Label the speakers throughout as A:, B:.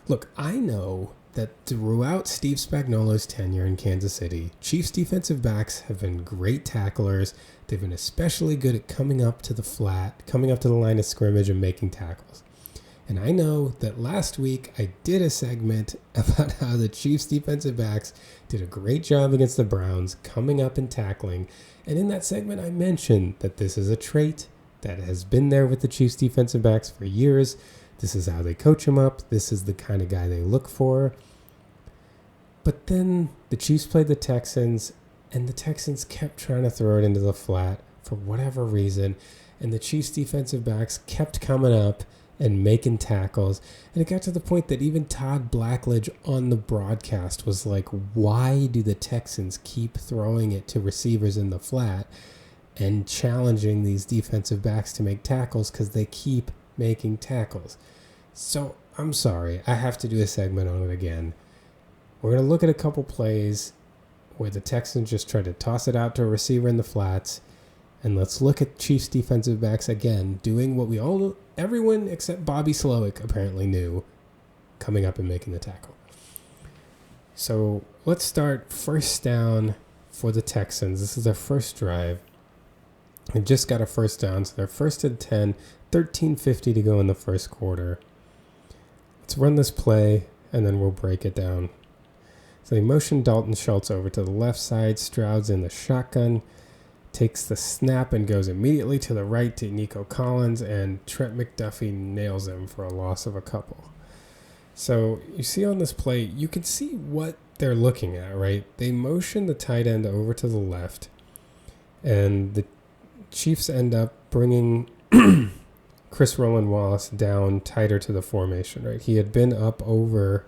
A: Look, I know that throughout Steve Spagnuolo's tenure in Kansas City, Chiefs defensive backs have been great tacklers. They've been especially good at coming up to the line of scrimmage and making tackles. And I know that last week I did a segment about how the Chiefs defensive backs did a great job against the Browns coming up and tackling. And in that segment I mentioned that this is a trait that has been there with the Chiefs defensive backs for years. This is how they coach him up. This is the kind of guy they look for. But then the Chiefs played the Texans, and the Texans kept trying to throw it into the flat for whatever reason. And the Chiefs defensive backs kept coming up and making tackles. And it got to the point that even Todd Blackledge on the broadcast was like, why do the Texans keep throwing it to receivers in the flat and challenging these defensive backs to make tackles because they keep making tackles? So I'm sorry, I have to do a segment on it again. We're going to look at a couple plays where the Texans just tried to toss it out to a receiver in the flats, and let's look at Chiefs defensive backs again doing what everyone except Bobby Slowick apparently knew, coming up and making the tackle. So let's start first down for the Texans. This is their first drive. They just got a first down, so they're first and 10, 13:50 to go in the first quarter. Let's run this play, and then we'll break it down. So they motion Dalton Schultz over to the left side. Stroud's in the shotgun, takes the snap, and goes immediately to the right to Nico Collins, and Trent McDuffie nails him for a loss of a couple. So you see on this play, you can see what they're looking at, right? They motion the tight end over to the left, and the Chiefs end up bringing Chris Roland Wallace down tighter to the formation, right? He had been up over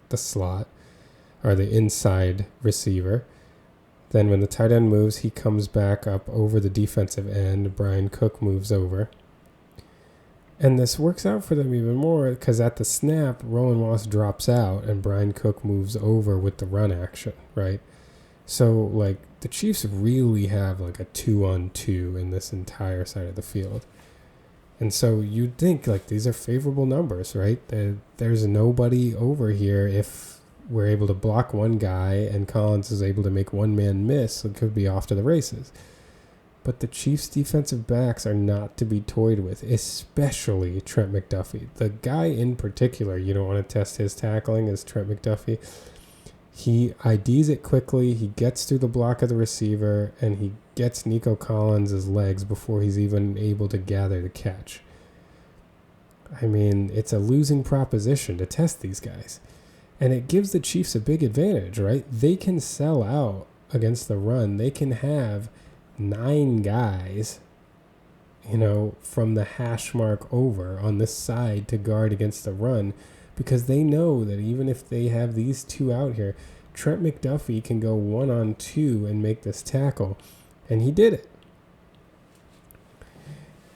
A: the slot or the inside receiver. Then when the tight end moves, he comes back up over the defensive end. Brian Cook moves over. And this works out for them even more because at the snap, Roland Wallace drops out and Brian Cook moves over with the run action, right? So, like, the Chiefs really have, like, a 2-on-2 in this entire side of the field. And so you'd think, like, these are favorable numbers, right? There's nobody over here. If we're able to block one guy and Collins is able to make one man miss, it could be off to the races. But the Chiefs' defensive backs are not to be toyed with, especially Trent McDuffie. The guy in particular you don't want to test his tackling is Trent McDuffie. He IDs it quickly, he gets through the block of the receiver, and he gets Nico Collins' legs before he's even able to gather the catch. I mean, it's a losing proposition to test these guys. And it gives the Chiefs a big advantage, right? They can sell out against the run. They can have 9 guys, from the hash mark over on this side to guard against the run, because they know that even if they have these two out here, Trent McDuffie can go 1-on-2 and make this tackle. And he did it.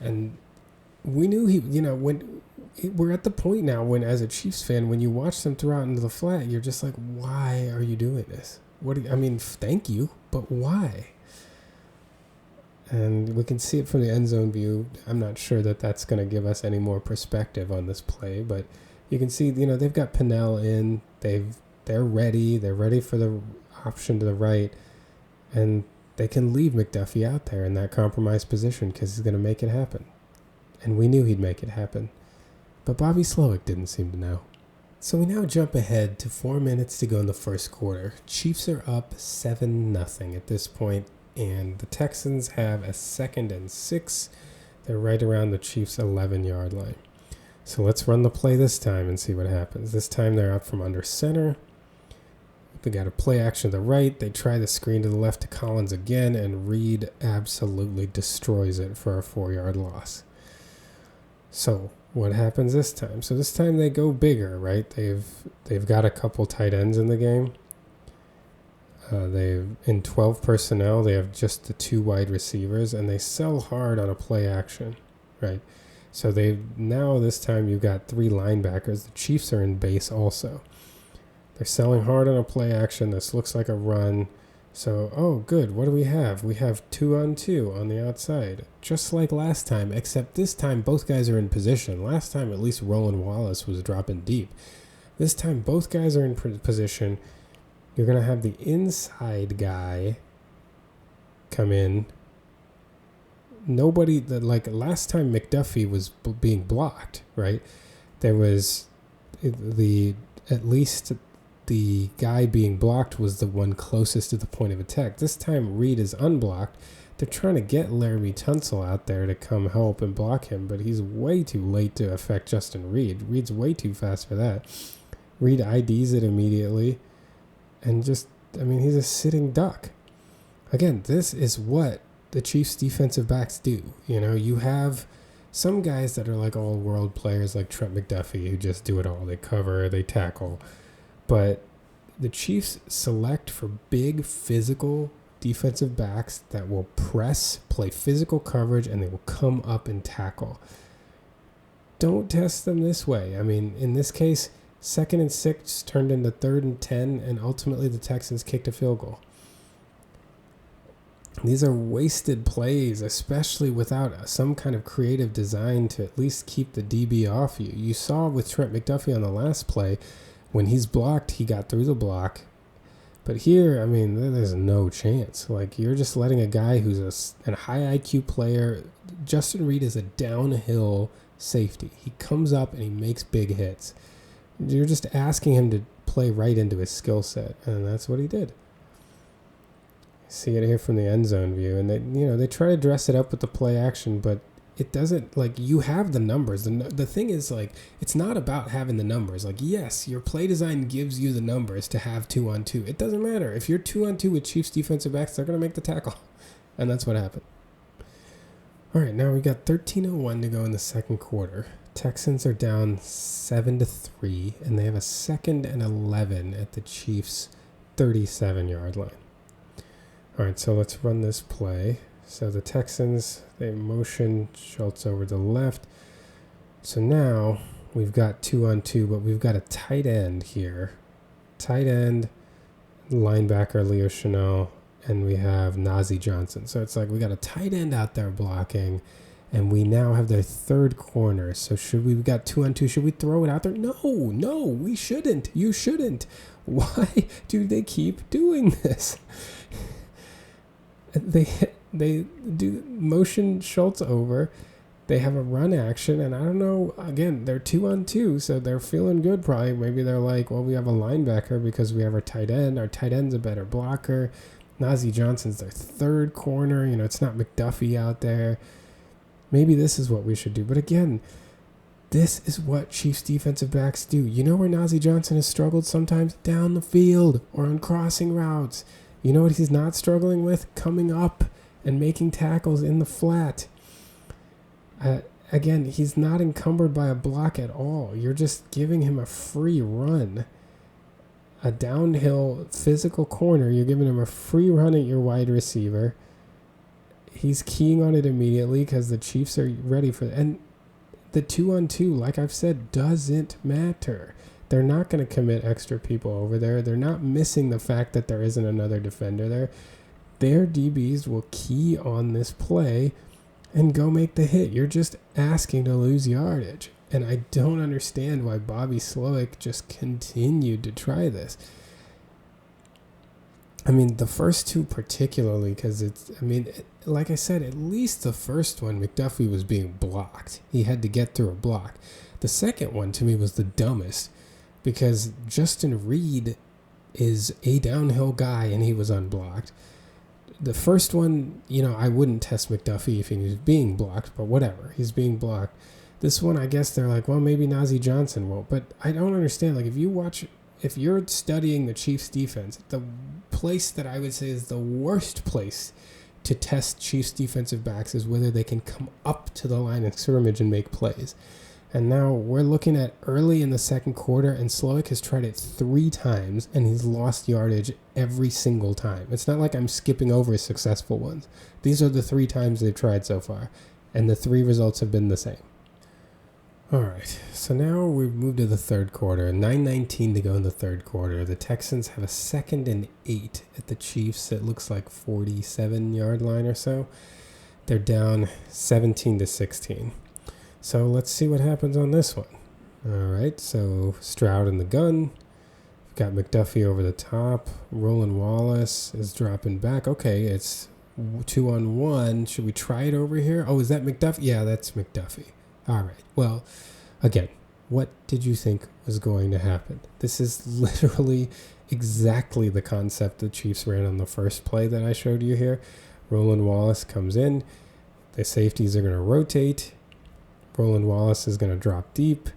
A: And we knew when we're at the point now when, as a Chiefs fan, when you watch them throw out into the flat, you're just like, why are you doing this? Thank you, but why? And we can see it from the end zone view. I'm not sure that that's going to give us any more perspective on this play, but you can see, they've got Pennell in. They're ready. They're ready for the option to the right, and they can leave McDuffie out there in that compromised position because he's going to make it happen. And we knew he'd make it happen. But Bobby Slowick didn't seem to know. So we now jump ahead to 4 minutes to go in the first quarter. Chiefs are up 7-0 at this point, and the Texans have a 2nd and 6. They're right around the Chiefs' 11-yard line. So let's run the play this time and see what happens. This time they're out from under center. They got a play action to the right. They try the screen to the left to Collins again, and Reed absolutely destroys it for a 4-yard loss. So what happens this time? So this time they go bigger, right? They've got a couple tight ends in the game. In 12 personnel, they have just the 2 wide receivers, and they sell hard on a play action, right? So this time you've got 3 linebackers. The Chiefs are in base also. They're selling hard on a play action. This looks like a run. So, oh, good. What do we have? We have 2-on-2 on the outside, just like last time, except this time both guys are in position. Last time, at least Roland Wallace was dropping deep. This time, both guys are in position. You're going to have the inside guy come in. Nobody, like last time McDuffie was being blocked, right? There was at least the guy being blocked was the one closest to the point of attack. This time, Reed is unblocked. They're trying to get Laramie Tunsil out there to come help and block him, but he's way too late to affect Justin Reed. Reed's way too fast for that. Reed IDs it immediately, and he's a sitting duck. Again, this is what the Chiefs defensive backs do. You have some guys that are like all-world players like Trent McDuffie who just do it all. They cover, they tackle. But the Chiefs select for big physical defensive backs that will press, play physical coverage, and they will come up and tackle. Don't test them this way. In this case, 2nd and 6 turned into 3rd and 10, and ultimately the Texans kicked a field goal. These are wasted plays, especially without some kind of creative design to at least keep the DB off you. You saw with Trent McDuffie on the last play, when he's blocked, he got through the block. But here, there's no chance. Like, you're just letting a guy who's a high IQ player. Justin Reed is a downhill safety. He comes up and he makes big hits. You're just asking him to play right into his skill set, and that's what he did. See it here from the end zone view, and they try to dress it up with the play action, but it doesn't, you have the numbers. The thing is, it's not about having the numbers. Yes, your play design gives you the numbers to have 2-on-2. It doesn't matter. If you're 2-on-2 with Chiefs defensive backs, they're going to make the tackle. And that's what happened. All right, now we got 13:01 to go in the second quarter. Texans are down 7-3, and they have a 2nd and 11 at the Chiefs' 37-yard line. All right, so let's run this play. So the Texans, they motion Schultz over to the left. So now we've got 2-on-2, but we've got a tight end here. Tight end, linebacker Leo Chenal, and we have Najee Johnson. So it's we got a tight end out there blocking, and we now have their third corner. So we've got 2-on-2. Should we throw it out there? No, we shouldn't. You shouldn't. Why do they keep doing this? They do motion Schultz over. They have a run action, and I don't know. Again, they're 2-on-2, so they're feeling good probably. Maybe they're like, well, we have a linebacker because we have our tight end. Our tight end's a better blocker. Najee Johnson's their third corner. It's not McDuffie out there. Maybe this is what we should do. But again, this is what Chiefs defensive backs do. You know where Najee Johnson has struggled sometimes? Down the field or on crossing routes. You know what he's not struggling with? Coming up and making tackles in the flat. Again, he's not encumbered by a block at all. You're just giving him a free run. A downhill physical corner. You're giving him a free run at your wide receiver. He's keying on it immediately because the Chiefs are ready for it. And the 2-on-2, like I've said, doesn't matter. They're not going to commit extra people over there. They're not missing the fact that there isn't another defender there. Their DBs will key on this play and go make the hit. You're just asking to lose yardage. And I don't understand why Bobby Slowick just continued to try this. The first two particularly, because like I said, at least the first one, McDuffie was being blocked. He had to get through a block. The second one, to me, was the dumbest. Because Justin Reed is a downhill guy and he was unblocked. The first one, I wouldn't test McDuffie if he was being blocked, but whatever, he's being blocked. This one, I guess they're like, well, maybe Najee Johnson won't. But I don't understand. If you're studying the Chiefs defense, the place that I would say is the worst place to test Chiefs defensive backs is whether they can come up to the line of scrimmage and make plays. And now we're looking at early in the second quarter, and Slowick has tried it 3 times, and he's lost yardage every single time. It's not like I'm skipping over successful ones. These are the 3 times they've tried so far, and the 3 results have been the same. All right, so now we've moved to the third quarter. 9:19 to go in the third quarter. The Texans have a 2nd and 8 at the Chiefs. It looks like 47-yard line or so. They're down 17-16. So let's see what happens on this one. All right, so Stroud in the gun. Got McDuffie over the top. Roland Wallace is dropping back. Okay, it's 2-on-1. Should we try it over here? Oh, is that McDuffie? Yeah, that's McDuffie. All right. Well, again, what did you think was going to happen? This is literally exactly the concept the Chiefs ran on the first play that I showed you here. Roland Wallace comes in. The safeties are going to rotate. Roland Wallace is going to drop deep.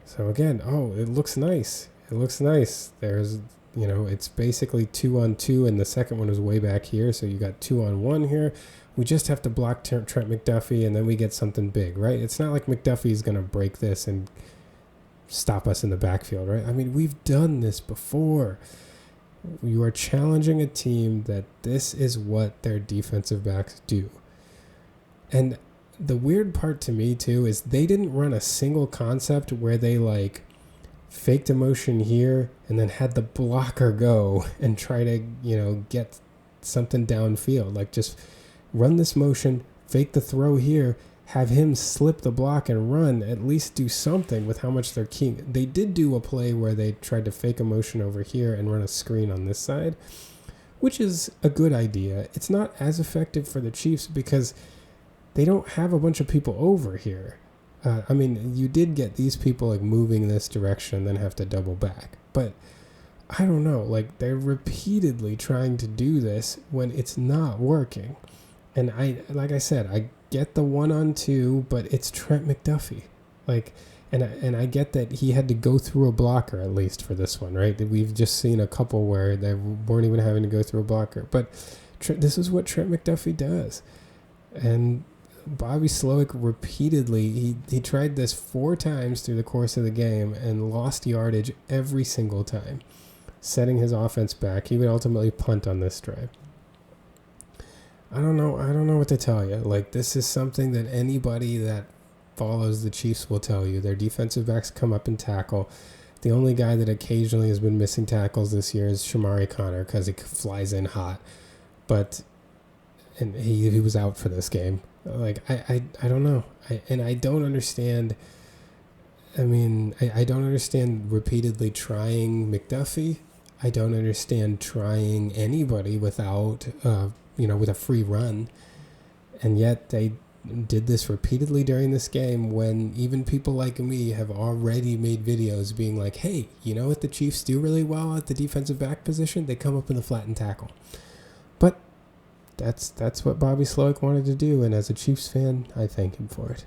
A: So again, it looks nice. It looks nice. There's, it's basically 2-on-2, and the second one is way back here. So you got 2-on-1 here. We just have to block Trent McDuffie, and then we get something big, right? It's not like McDuffie is going to break this and stop us in the backfield, right? I mean, we've done this before. You are challenging a team that this is what their defensive backs do. And the weird part to me, too, is they didn't run a single concept where they, faked a motion here and then had the blocker go and try to, get something downfield. Just run this motion, fake the throw here, have him slip the block and run, at least do something with how much they're keying. They did do a play where they tried to fake a motion over here and run a screen on this side, which is a good idea. It's not as effective for the Chiefs because they don't have a bunch of people over here. You did get these people moving this direction, then have to double back. But I don't know, they're repeatedly trying to do this when it's not working. And I said, I get the 1-on-2, but it's Trent McDuffie. And I get that he had to go through a blocker at least for this one, right? We've just seen a couple where they weren't even having to go through a blocker. But this is what Trent McDuffie does. And Bobby Slowick repeatedly, he tried this 4 times through the course of the game and lost yardage every single time, setting his offense back. He would ultimately punt on this drive. I don't know what to tell you. This is something that anybody that follows the Chiefs will tell you. Their defensive backs come up and tackle. The only guy that occasionally has been missing tackles this year is Shamari Connor because he flies in hot. And he was out for this game. I don't know. I don't understand. I don't understand repeatedly trying McDuffie. I don't understand trying anybody without, with a free run. And yet they did this repeatedly during this game when even people like me have already made videos being like, hey, you know what the Chiefs do really well at the defensive back position? They come up in the flat and tackle. But that's what Bobby Slowick wanted to do, and as a Chiefs fan, I thank him for it.